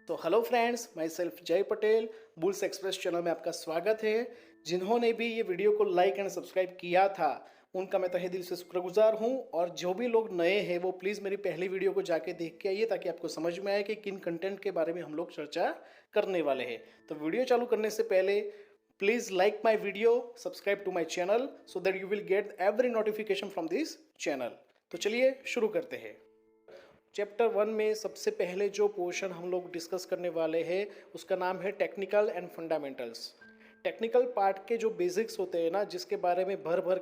तो hello friends, my self जय Patel, bulls express channel में आपका स्वागत है। जिन्होंने भी ये वीडियो को लाइक एंड सब्सक्राइब किया था उनका मैं तहे दिल से शुक्रगुजार हूँ। और जो भी लोग नए हैं वो प्लीज़ मेरी पहली वीडियो को जाके देख के आइए ताकि आपको समझ में आए कि किन कंटेंट के बारे में हम लोग चर्चा करने वाले हैं। तो वीडियो चालू करने से पहले please like my video, subscribe to my channel so that you will get every notification from this channel. तो चलिए शुरू करते हैं। चैप्टर 1 में सबसे पहले जो पोर्शन हम लोग डिस्कस करने वाले हैं उसका नाम है technical and fundamentals. Technical part के जो बेसिक्स होते हैं ना, जिसके बारे में भर भर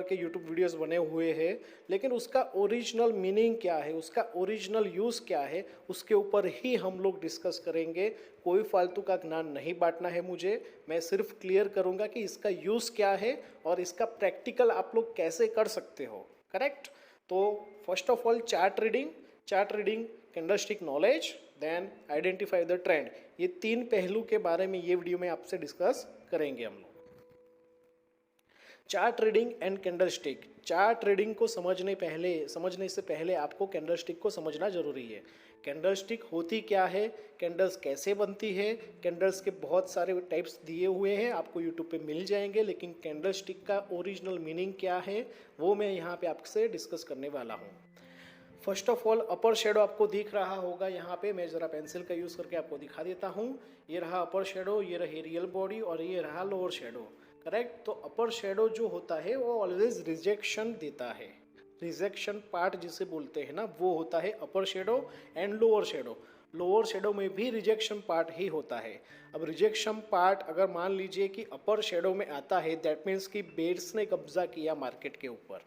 के यूट्यूब वीडियोस बने हुए हैं, लेकिन उसका ओरिजिनल मीनिंग क्या है, उसका ओरिजिनल यूज़ क्या है, उसके ऊपर ही हम लोग डिस्कस करेंगे। कोई फालतू का ज्ञान नहीं बांटना है मुझे, मैं सिर्फ क्लियर करूँगा कि इसका यूज़ क्या है और इसका प्रैक्टिकल आप लोग कैसे कर सकते हो। करेक्ट। तो first of all chart reading, candlestick knowledge, then identify the trend. ये तीन पहलू के बारे में ये वीडियो में आपसे डिस्कस करेंगे हम लोग। Chart reading and candlestick. Chart reading को समझने से पहले आपको कैंडलस्टिक को समझना जरूरी है। कैंडलस्टिक होती क्या है, कैंडल्स कैसे बनती है, कैंडल्स के बहुत सारे टाइप्स दिए हुए हैं, आपको यूट्यूब पे मिल जाएंगे, लेकिन कैंडलस्टिक का ओरिजिनल मीनिंग क्या है वो मैं यहाँ पे आपसे डिस्कस करने वाला हूँ। First of all upper shadow आपको दिख रहा होगा यहाँ पे, मैं ज़रा पेंसिल का यूज़ करके आपको दिखा देता हूँ। ये रहा अपर शेडो, ये रही रियल बॉडी और ये रहा लोअर शेडो। करेक्ट। तो अपर शेडो जो होता है वो ऑलवेज रिजेक्शन देता है। रिजेक्शन पार्ट जिसे बोलते हैं ना, वो होता है upper shadow and lower shadow. Lower shadow में भी रिजेक्शन पार्ट ही होता है। अब रिजेक्शन पार्ट अगर मान लीजिए कि अपर शेडो में आता है, दैट मीन्स कि बेयर्स ने कब्जा किया मार्केट के ऊपर।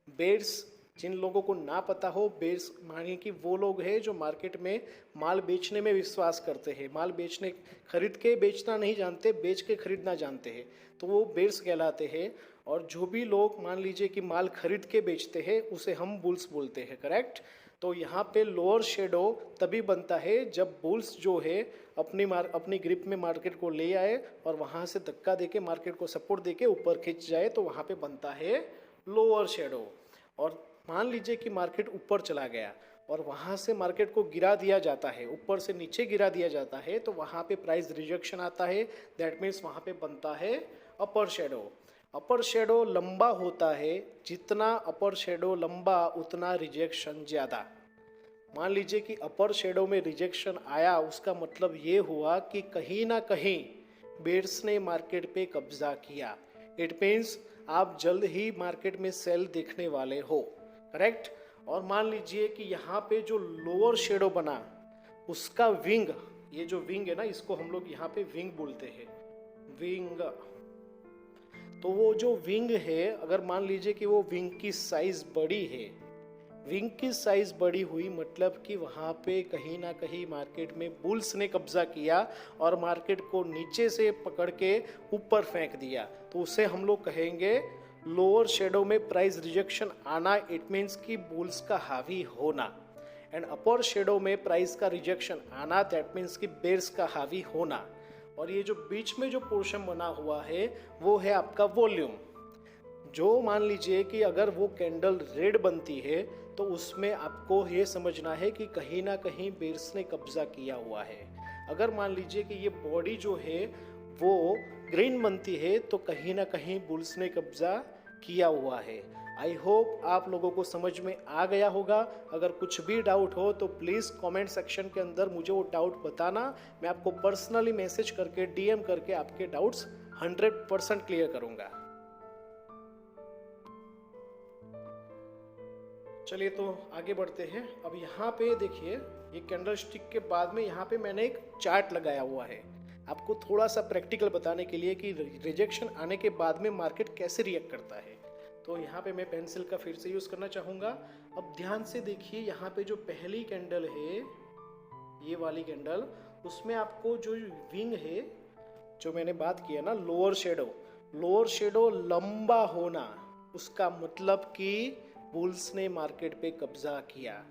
बेयर्स, जिन लोगों को ना पता हो, बेयर्स मानिए कि वो लोग हैं जो मार्केट में माल बेचने में विश्वास करते हैं, माल बेचने, खरीद के बेचना नहीं जानते, बेच के खरीदना जानते हैं, तो वो बेयर्स कहलाते हैं। और जो भी लोग मान लीजिए कि माल खरीद के बेचते हैं उसे हम बुल्स बोलते हैं। करेक्ट। तो यहाँ पे लोअर शेडो तभी बनता है जब बुल्स जो है अपनी ग्रिप में मार्केट को ले आए और वहाँ से धक्का देके मार्केट को सपोर्ट देके ऊपर खींच जाए, तो वहाँ पे बनता है लोअर शेडो। और मान लीजिए कि मार्केट ऊपर चला गया और वहाँ से मार्केट को गिरा दिया जाता है, ऊपर से नीचे गिरा दिया जाता है, तो वहाँ पे प्राइस रिजेक्शन आता है। दैट मीन्स वहाँ पे बनता है अपर शेडो। अपर शेडो लंबा होता है, जितना अपर शेडो लंबा उतना रिजेक्शन ज़्यादा। मान लीजिए कि अपर शेडो में रिजेक्शन आया, उसका मतलब ये हुआ कि कहीं ना कहीं बेयर्स ने मार्केट पे कब्जा किया। इट मीन्स आप जल्द ही मार्केट में सेल देखने वाले हो। करेक्ट। और मान लीजिए कि यहाँ पे जो लोअर शेडो बना उसका विंग, ये जो विंग है ना, इसको हम लोग यहाँ पे विंग बोलते हैं, विंग। तो वो जो विंग है, अगर मान लीजिए कि वो विंग की साइज बड़ी है, विंग की साइज बड़ी हुई मतलब कि वहाँ पे कहीं ना कहीं मार्केट में बुल्स ने कब्जा किया और मार्केट को नीचे से पकड़ के ऊपर फेंक दिया, तो उसे हम लोग कहेंगे लोअर शेडो में प्राइस रिजेक्शन आना। इट मीन्स कि बुल्स का हावी होना। एंड अपर शेडो में प्राइस का रिजेक्शन आना, दैट मीन्स कि बेयर्स का हावी होना। और ये जो बीच में जो पोर्शन बना हुआ है वो है आपका वॉल्यूम। जो मान लीजिए कि अगर वो कैंडल रेड बनती है तो उसमें आपको ये समझना है कि कहीं ना कहीं बेयर्स ने कब्जा किया हुआ है। अगर मान लीजिए कि ये बॉडी जो है वो ग्रीन बनती है तो कहीं ना कहीं बुल्स ने कब्जा किया हुआ है। आई होप आप लोगों को समझ में आ गया होगा। अगर कुछ भी डाउट हो तो प्लीज़ कमेंट सेक्शन के अंदर मुझे वो डाउट बताना, मैं आपको पर्सनली मैसेज करके DM करके आपके डाउट्स 100% क्लियर करूंगा। चलिए तो आगे बढ़ते हैं। अब यहाँ पे देखिए, ये कैंडलस्टिक के बाद में यहाँ पे मैंने एक चार्ट लगाया हुआ है आपको थोड़ा सा प्रैक्टिकल बताने के लिए कि रिजेक्शन आने के बाद में मार्केट कैसे रिएक्ट करता है। तो यहाँ पे मैं पेंसिल का फिर से यूज़ करना चाहूँगा। अब ध्यान से देखिए, यहाँ पे जो पहली कैंडल है, ये वाली कैंडल, उसमें आपको जो विंग है, जो मैंने बात की है ना, लोअर शेडो लंबा होना, उसका मतलब कि बुल्स ने मार्केट पे कब्जा किया।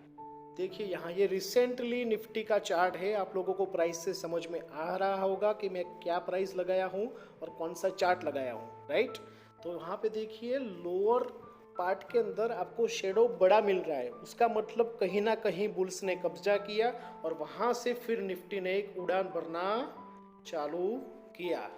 देखिए यहाँ ये रिसेंटली निफ्टी का चार्ट है, आप लोगों को प्राइस से समझ में आ रहा होगा कि मैं क्या प्राइस लगाया हूँ और कौन सा चार्ट लगाया हूँ, राइट। तो यहाँ पे देखिए लोअर पार्ट के अंदर आपको शेडो बड़ा मिल रहा है, उसका मतलब कहीं ना कहीं बुल्स ने कब्जा किया और वहां से फिर निफ्टी ने एक उड़ान भरना चालू किया।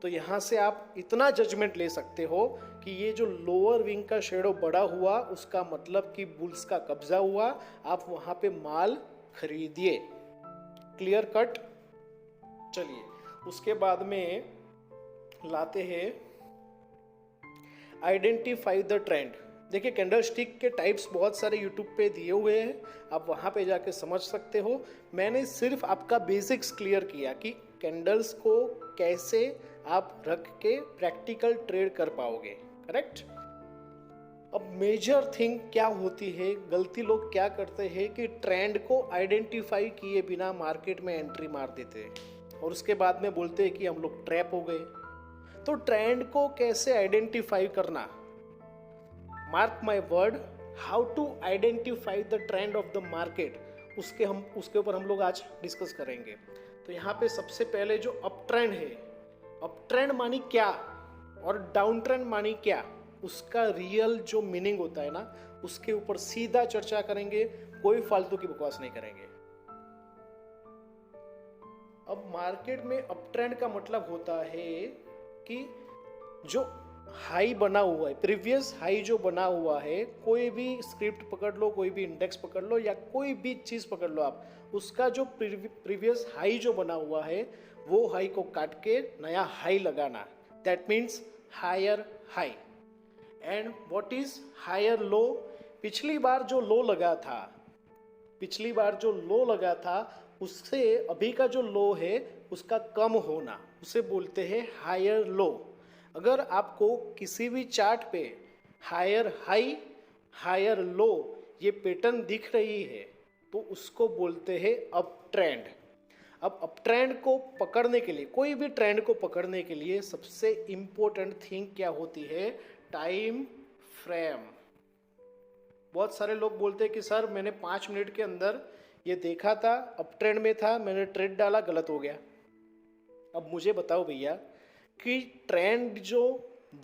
तो यहाँ से आप इतना जजमेंट ले सकते हो कि ये जो लोअर विंग का शेडो बड़ा हुआ उसका मतलब कि बुल्स का कब्जा हुआ, आप वहां पे माल खरीदिए। Clear cut. चलिए उसके बाद में लाते हैं आइडेंटिफाई द ट्रेंड। देखिए कैंडल स्टिक के टाइप्स बहुत सारे यूट्यूब पे दिए हुए हैं, आप वहाँ पे जाके समझ सकते हो। मैंने सिर्फ आपका बेसिक्स क्लियर किया कि कैंडल्स को कैसे आप रख के प्रैक्टिकल ट्रेड कर पाओगे। करेक्ट। अब मेजर थिंग क्या होती है, गलती लोग क्या करते हैं कि ट्रेंड को आइडेंटिफाई किए बिना मार्केट में एंट्री मार देते हैं और उसके बाद में बोलते हैं कि हम लोग ट्रैप हो गए। तो ट्रेंड को कैसे आइडेंटिफाई करना, mark my word, how to identify the trend of the market, उसके ऊपर हम लोग आज डिस्कस करेंगे। तो यहाँ पे सबसे पहले जो अप ट्रेंड है, अप ट्रेंड मानी क्या और डाउन ट्रेंड मानी क्या, उसका रियल जो मीनिंग होता है ना, उसके ऊपर सीधा चर्चा करेंगे, कोई फालतू की बकवास नहीं करेंगे। अब मार्केट में अप ट्रेंड का मतलब होता है कि जो हाई बना हुआ है, प्रीवियस हाई जो बना हुआ है, कोई भी स्क्रिप्ट पकड़ लो, कोई भी इंडेक्स पकड़ लो या कोई भी चीज पकड़ लो आप, उसका जो प्रीवियस हाई जो बना हुआ है वो हाई को काट के नया हाई लगाना, that means higher high. And what is higher low, पिछली बार जो लो लगा था उससे अभी का जो लो है उसका कम होना, उसे बोलते हैं हायर लो। अगर आपको किसी भी चार्ट पे हायर हाई हायर लो ये पैटर्न दिख रही है तो उसको बोलते हैं अप ट्रेंड। अब अप ट्रेंड को पकड़ने के लिए, कोई भी ट्रेंड को पकड़ने के लिए सबसे इंपॉर्टेंट थिंग क्या होती है, टाइम फ्रेम। बहुत सारे लोग बोलते हैं कि सर मैंने 5 मिनट के अंदर ये देखा था, अप ट्रेंड में था, मैंने ट्रेड डाला, गलत हो गया। अब मुझे बताओ भैया कि ट्रेंड जो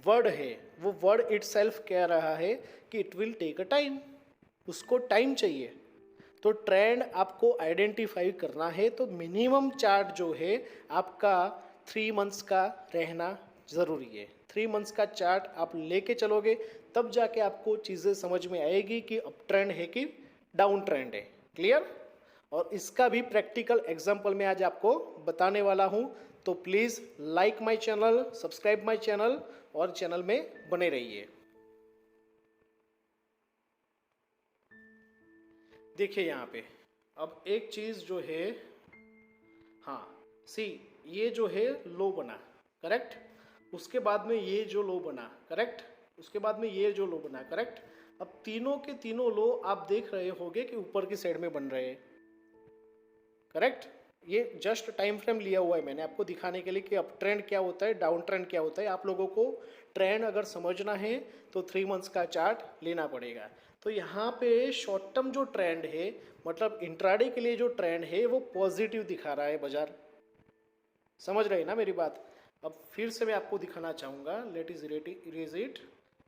वर्ड है वो वर्ड इटसेल्फ कह रहा है कि it will take a time, उसको टाइम चाहिए। तो ट्रेंड आपको आइडेंटिफाई करना है तो मिनिमम चार्ट जो है आपका 3 मंथ्स का रहना ज़रूरी है। 3 मंथ्स का चार्ट आप लेके चलोगे तब जाके आपको चीज़ें समझ में आएगी कि अप ट्रेंड है कि डाउन ट्रेंड है। क्लियर। और इसका भी प्रैक्टिकल एग्जाम्पल मैं आज आपको बताने वाला हूँ, तो please like my channel, subscribe my channel और चैनल में बने रहिए। देखिए यहाँ पे अब एक चीज़ जो है, हाँ सी, ये जो है लो बना, करेक्ट, उसके बाद में ये जो लो बना, करेक्ट, उसके बाद में ये जो लो बना, करेक्ट। अब तीनों के तीनों लो आप देख रहे होंगे कि ऊपर की साइड में बन रहे हैं, करेक्ट। ये जस्ट टाइम फ्रेम लिया हुआ है मैंने आपको दिखाने के लिए कि अप ट्रेंड क्या होता है, डाउन ट्रेंड क्या होता है। आप लोगों को ट्रेंड अगर समझना है तो 3 मंथ्स का चार्ट लेना पड़ेगा। तो यहाँ पे शॉर्ट टर्म जो ट्रेंड है, मतलब इंट्राडे के लिए जो ट्रेंड है वो पॉजिटिव दिखा रहा है बाजार, समझ रहे हैं ना मेरी बात। अब फिर से मैं आपको दिखाना चाहूँगा, लेट इज इरेज इट,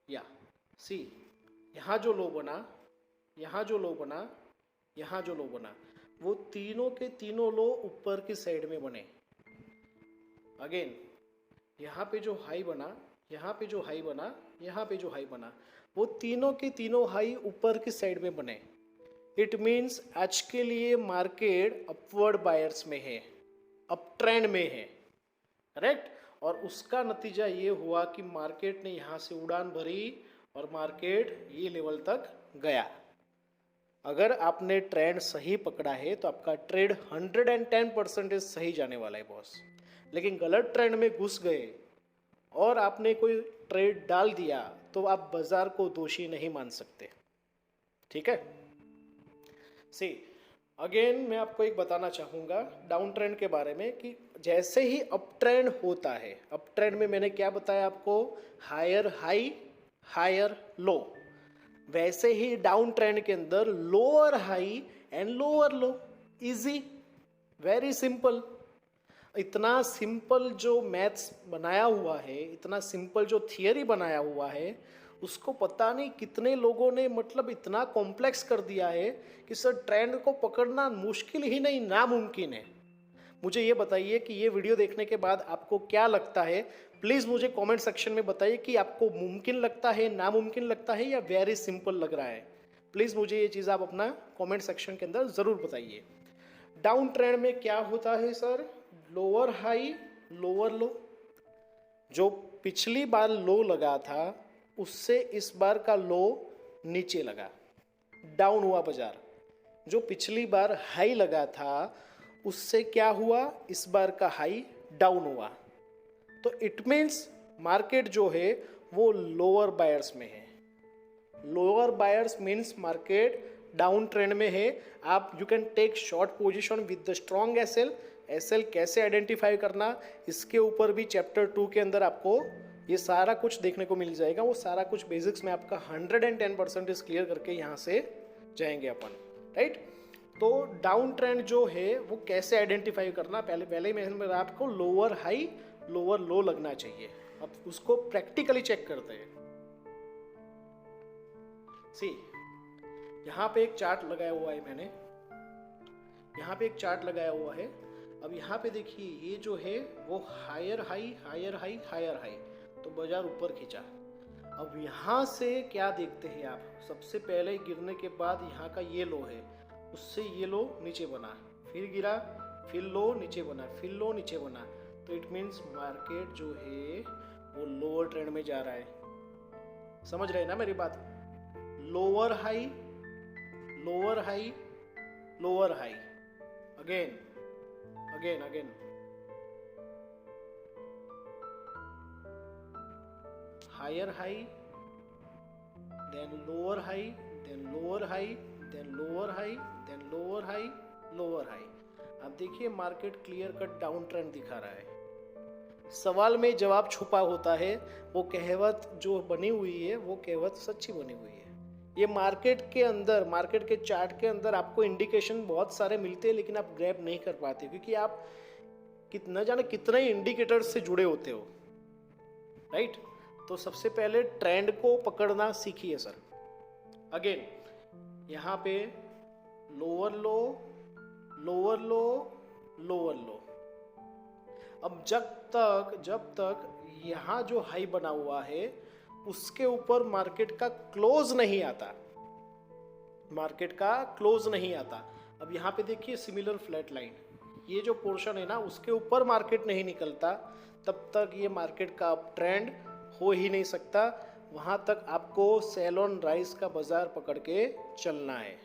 या सी, यहाँ जो लो बना, यहाँ जो लो बना, यहाँ जो लो बना, वो तीनों के तीनों लो ऊपर की साइड में बने। अगेन यहाँ पे जो हाई बना, यहाँ पे जो हाई बना, यहाँ पे जो हाई बना, वो तीनों के तीनों हाई ऊपर की साइड में बने। इट मीन्स आज के लिए मार्केट अपवर्ड बायर्स में है, अप ट्रेंड में है, करेक्ट। और उसका नतीजा ये हुआ कि मार्केट ने यहाँ से उड़ान भरी और मार्केट ये लेवल तक गया। अगर आपने ट्रेंड सही पकड़ा है तो आपका ट्रेड 110% सही जाने वाला है बॉस। लेकिन गलत ट्रेंड में घुस गए और आपने कोई ट्रेड डाल दिया तो आप बाजार को दोषी नहीं मान सकते, ठीक है। सी अगेन मैं आपको एक बताना चाहूँगा डाउन ट्रेंड के बारे में कि जैसे ही अप ट्रेंड होता है, अप ट्रेंड में मैंने क्या बताया आपको, हायर हाई हायर लो, वैसे ही डाउन ट्रेंड के अंदर lower high and lower low. Easy, very simple. इतना सिंपल जो मैथ्स बनाया हुआ है, इतना सिंपल जो थियरी बनाया हुआ है, उसको पता नहीं कितने लोगों ने मतलब इतना कॉम्प्लेक्स कर दिया है कि सर ट्रेंड को पकड़ना मुश्किल ही नहीं, नामुमकिन है। मुझे ये बताइए कि ये वीडियो देखने के बाद आपको क्या लगता है। प्लीज़ मुझे कमेंट सेक्शन में बताइए कि आपको मुमकिन लगता है, नामुमकिन लगता है या वेरी सिंपल लग रहा है। प्लीज़ मुझे ये चीज़ आप अपना कमेंट सेक्शन के अंदर ज़रूर बताइए। डाउन ट्रेंड में क्या होता है सर? लोअर हाई, लोअर लो। जो पिछली बार लो लगा था उससे इस बार का लो नीचे लगा, डाउन हुआ बाजार। जो पिछली बार हाई लगा था उससे क्या हुआ? इस बार का हाई डाउन हुआ। तो इट मीन्स मार्केट जो है वो लोअर बायर्स में है। Lower buyers means market down trend में है। आप you can take short position with the strong SL. SL कैसे आइडेंटिफाई करना, इसके ऊपर भी चैप्टर 2 के अंदर आपको ये सारा कुछ देखने को मिल जाएगा। वो सारा कुछ बेसिक्स में आपका 110% क्लियर करके यहाँ से जाएंगे अपन, राइट। तो डाउन ट्रेंड जो है वो कैसे आइडेंटिफाई करना, पहले मैं आपको लोअर हाई लोअर लो लगना चाहिए। अब उसको प्रैक्टिकली चेक करते हैं। सी, यहाँ पे एक चार्ट लगाया हुआ है मैंने, यहाँ पे एक चार्ट लगाया हुआ है। अब यहाँ पे देखिए ये जो है वो higher high higher high higher high, तो बाजार ऊपर खींचा। अब यहाँ से क्या देखते हैं आप? सबसे पहले गिरने के बाद यहाँ का ये लो है, उससे ये लो नीचे बना, फिर गिरा, फिर लो नीचे बना, फिर लो नीचे बना। तो इट मीन्स मार्केट जो है वो लोअर ट्रेंड में जा रहा है। समझ रहे हैं ना मेरी बात? Lower high lower high lower high, again again again, higher high, then lower high, then lower high, then lower high, then lower high, lower high. अब देखिए market clear cut down trend दिखा रहा है। सवाल में जवाब छुपा होता है। वो कहावत जो बनी हुई है वो कहावत सच्ची बनी हुई है। ये मार्केट के अंदर, मार्केट के चार्ट के अंदर आपको इंडिकेशन बहुत सारे मिलते हैं, लेकिन आप ग्रैब नहीं कर पाते क्योंकि आप कितना जाने कितने इंडिकेटर्स से जुड़े होते हो, राइट। तो सबसे पहले ट्रेंड को पकड़ना सीखिए सर। अगेन यहाँ पे लोअर लो लोअर लो लोअर लो। अब जब तक यहाँ जो हाई बना हुआ है उसके ऊपर मार्केट का क्लोज नहीं आता, मार्केट का क्लोज नहीं आता। अब यहाँ पे देखिए सिमिलर फ्लैट लाइन, ये जो पोर्शन है ना उसके ऊपर मार्केट नहीं निकलता, तब तक ये मार्केट का अप ट्रेंड हो ही नहीं सकता। वहाँ तक आपको सेल ऑन राइज का बाजार पकड़ के चलना है,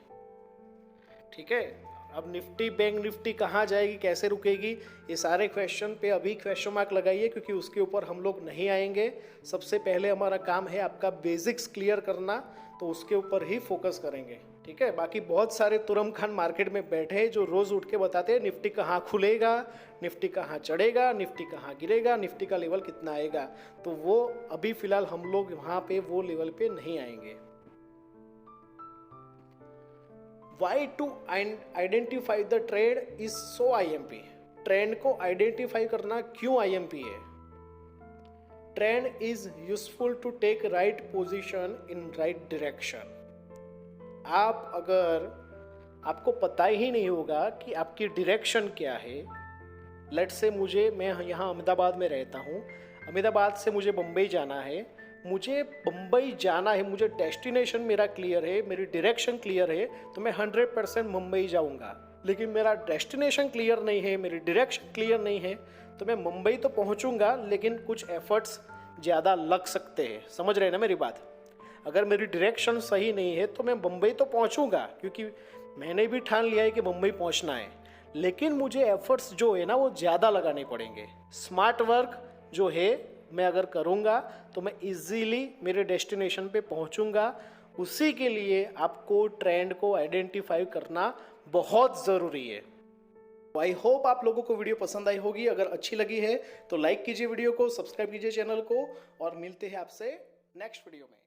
ठीक है। अब निफ्टी बैंक निफ्टी कहाँ जाएगी, कैसे रुकेगी, ये सारे क्वेश्चन पे अभी क्वेश्चन मार्क लगाइए क्योंकि उसके ऊपर हम लोग नहीं आएंगे। सबसे पहले हमारा काम है आपका बेसिक्स क्लियर करना, तो उसके ऊपर ही फोकस करेंगे, ठीक है। बाकी बहुत सारे तुरम खान मार्केट में बैठे हैं जो रोज़ उठ के बताते हैं निफ्टी कहाँ खुलेगा, निफ्टी कहाँ चढ़ेगा, निफ्टी कहाँ गिरेगा, निफ्टी का लेवल कितना आएगा। तो वो अभी फिलहाल हम लोग वहाँ पे वो लेवल पे नहीं आएंगे। Why to identify the trend is so IMP? Trend को आइडेंटिफाई करना क्यों IMP है? Trend is useful to take right position in right direction. आप अगर आपको पता ही नहीं होगा कि आपकी डायरेक्शन क्या है, लेट्स से मैं यहाँ अहमदाबाद में रहता हूँ, अहमदाबाद से मुझे बम्बई जाना है, मुझे बम्बई जाना है, मुझे डेस्टिनेशन मेरा क्लियर है, मेरी डायरेक्शन क्लियर है, तो मैं 100% मुंबई जाऊंगा। लेकिन मेरा डेस्टिनेशन क्लियर नहीं है, मेरी डायरेक्शन क्लियर नहीं है, तो मैं मुंबई तो पहुंचूंगा लेकिन कुछ एफर्ट्स ज़्यादा लग सकते हैं। समझ रहे हैं ना मेरी बात? अगर मेरी डायरेक्शन सही नहीं है तो मैं मुंबई तो पहुंचूंगा क्योंकि मैंने भी ठान लिया है कि मुंबई पहुंचना है, लेकिन मुझे एफर्ट्स जो है ना वो ज़्यादा लगाने पड़ेंगे। स्मार्ट वर्क जो है मैं अगर करूँगा तो मैं इजीली मेरे डेस्टिनेशन पे पहुँचूँगा। उसी के लिए आपको ट्रेंड को आइडेंटिफाई करना बहुत ज़रूरी है। आई होप आप लोगों को वीडियो पसंद आई होगी। अगर अच्छी लगी है तो लाइक कीजिए वीडियो को, सब्सक्राइब कीजिए चैनल को, और मिलते हैं आपसे नेक्स्ट वीडियो में।